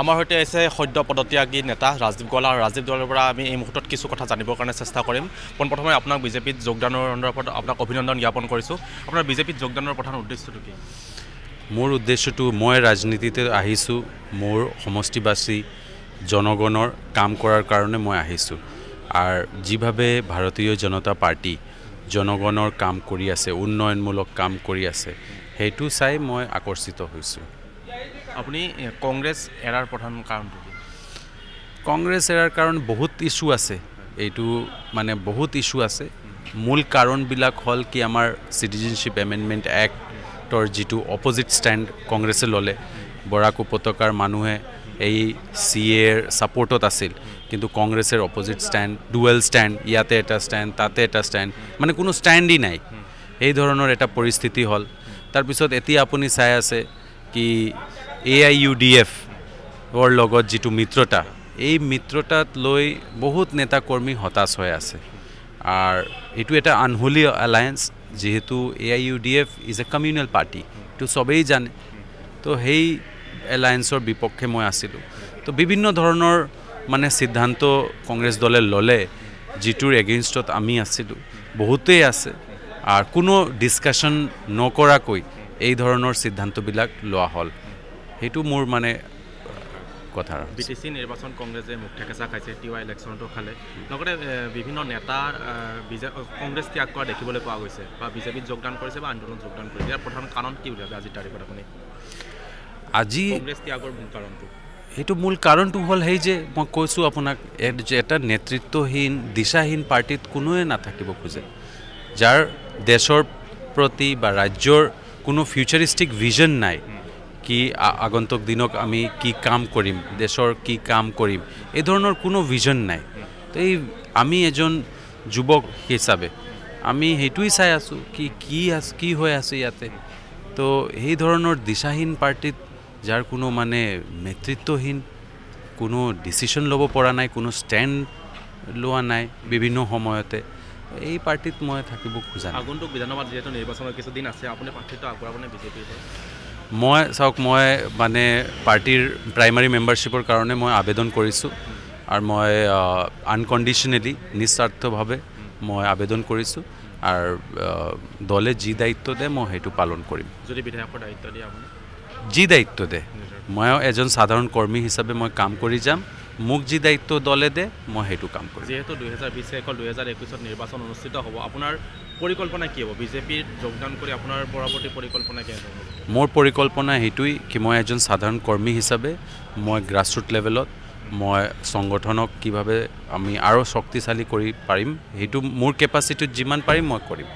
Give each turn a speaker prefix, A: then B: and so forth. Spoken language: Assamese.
A: আমাৰ সৈতে আছে সদ্য পদত্যাগী নেতা ৰাজদীপ গোৱালা আৰু ৰাজদীপ গোৱালাৰ পৰা আমি এই মুহূৰ্তত কিছু কথা জানিবৰ কাৰণে চেষ্টা কৰিম। পোনপ্ৰথমে আপোনাক বিজেপিত যোগদানৰ সন্দৰ্ভত আপোনাক অভিনন্দন জ্ঞাপন কৰিছোঁ। আপোনাৰ বিজেপিত যোগদানৰ প্ৰধান উদ্দেশ্যটো কি?
B: মোৰ উদ্দেশ্যটো মই ৰাজনীতিতে আহিছোঁ মোৰ সমষ্টিবাসী জনগণৰ কাম কৰাৰ কাৰণে মই আহিছোঁ। আৰু যিভাৱে ভাৰতীয় জনতা পাৰ্টি জনগণৰ কাম কৰি আছে, উন্নয়নমূলক কাম কৰি আছে, সেইটো চাই মই আকৰ্ষিত হৈছোঁ।
A: আপুনি কংগ্ৰেছ এৰাৰ প্ৰধান কাৰণটো কি?
B: কংগ্ৰেছ এৰাৰ কাৰণ বহুত ইছ্যু আছে, এইটো মানে বহুত ইছ্যু আছে। মূল কাৰণবিলাক হ'ল কি আমাৰ চিটিজেনশ্বিপ এমেণ্ডমেণ্ট এক্টৰ যিটো অপজিট ষ্টেণ্ড কংগ্ৰেছে ল'লে, বৰাক উপত্যকাৰ মানুহে এই CAৰ ছাপৰ্টত আছিল, কিন্তু কংগ্ৰেছৰ অপজিট ষ্টেণ্ড, ডুৱেল ষ্টেণ্ড, ইয়াতে এটা ষ্টেণ্ড, তাতে এটা ষ্টেণ্ড, মানে কোনো ষ্টেণ্ডেই নাই, এই ধৰণৰ এটা পৰিস্থিতি হ'ল। তাৰপিছত এতিয়া আপুনি চাই আছে কি AIUDFৰ লগত যিটো মিত্ৰতা, এই মিত্ৰতাত লৈ বহুত নেতাকৰ্মী হতাশ হৈ আছে। আৰু এইটো এটা আনহোলি এলায়েন্স, যিহেতু AIUDF is a communal party, এইটো চবেই জানে। তো সেই এলায়েন্সৰ বিপক্ষে মই আছিলোঁ। তো বিভিন্ন ধৰণৰ মানে সিদ্ধান্ত কংগ্ৰেছ দলে ল'লে, যিটোৰ এগেইনষ্টত আমি আছিলোঁ, বহুতেই আছে। আৰু কোনো ডিছকাশ্যন নকৰাকৈ এই ধৰণৰ সিদ্ধান্তবিলাক লোৱা হ'ল, সেইটো মোৰ মানে কথা।
A: BTC নিৰ্বাচন কংগ্ৰেছে মুখ ঠেকেচা খাইছে, TY ইলেকশ্যনতো খালে, লগতে বিভিন্ন নেতাৰ কংগ্ৰেছ ত্যাগ কৰা দেখিবলৈ পোৱা গৈছে, বা বিজেপিত যোগদান কৰিছে বা আন্দোলনত যোগদান কৰিছে। ইয়াৰ প্ৰধান কাৰণ কি বুলি ভাবে আজিৰ তাৰিখত আপুনি? আজি কংগ্ৰেছ ত্যাগৰ মূল কাৰণটো
B: সেইটো মূল কাৰণটো হ'ল সেই যে মই কৈছোঁ আপোনাক, এটা নেতৃত্বহীন দিশাহীন পাৰ্টিত কোনোৱে নাথাকিব খোজে, যাৰ দেশৰ প্ৰতি বা ৰাজ্যৰ কোনো ফিউচাৰিষ্টিক ভিজন নাই, কি আগন্তুক দিনক আমি কি কাম কৰিম, দেশৰ কি কাম কৰিম, এই ধৰণৰ কোনো ভিজন নাই। তো এই আমি এজন যুৱক হিচাপে আমি সেইটোৱেই চাই আছোঁ কি হৈ আছে ইয়াতে। তো সেই ধৰণৰ দিশাহীন পাৰ্টিত যাৰ কোনো মানে নেতৃত্বহীন, কোনো ডিচিশ্যন ল'ব পৰা নাই, কোনো ষ্টেণ্ড লোৱা নাই বিভিন্ন সময়তে, এই পাৰ্টিত মই থাকিব খোজা নাই।
A: আগন্তুক বিধানসভাত যিহেতু নিৰ্বাচনৰ কিছুদিন আছে, আপুনি প্ৰাৰ্থিত্ব আগবঢ়াবনে বিজেপিৰ?
B: মই চাওক, মই মানে পাৰ্টিৰ প্ৰাইমাৰী মেম্বাৰশ্বিপৰ কাৰণে মই আবেদন কৰিছোঁ, আৰু মই আনকণ্ডিশ্যনেলি নিস্বাৰ্থভাৱে মই আবেদন কৰিছোঁ। আৰু দলে যি দায়িত্ব দিয়ে মই সেইটো পালন কৰিম।
A: যদি বিধায়কৰ দায়িত্ব দিয়ে আপুনি?
B: যি দায়িত্ব দিয়ে, মই এজন সাধাৰণ কৰ্মী হিচাপে মই কাম কৰি যাম। মোক যি দায়িত্ব দলে দিয়ে মই সেইটো কাম কৰিম।
A: যিহেতু 2020 শেষ হ'ল, 2021 নিৰ্বাচন অনুষ্ঠিত হ'ব, আপোনাৰ পৰিকল্পনা কি হ'ব? বিজেপিত যোগদান কৰি আপোনাৰ পৰৱৰ্তী পৰিকল্পনা কি হ'ব?
B: মোৰ পৰিকল্পনা সেইটোৱেই কি মই এজন সাধাৰণ কৰ্মী হিচাপে মই গ্ৰাছৰুট লেভেলত মই সংগঠনক কিভাৱে আমি আৰু শক্তিশালী কৰি পাৰিম, সেইটো মোৰ কেপাচিটিত যিমান পাৰিম মই কৰিম।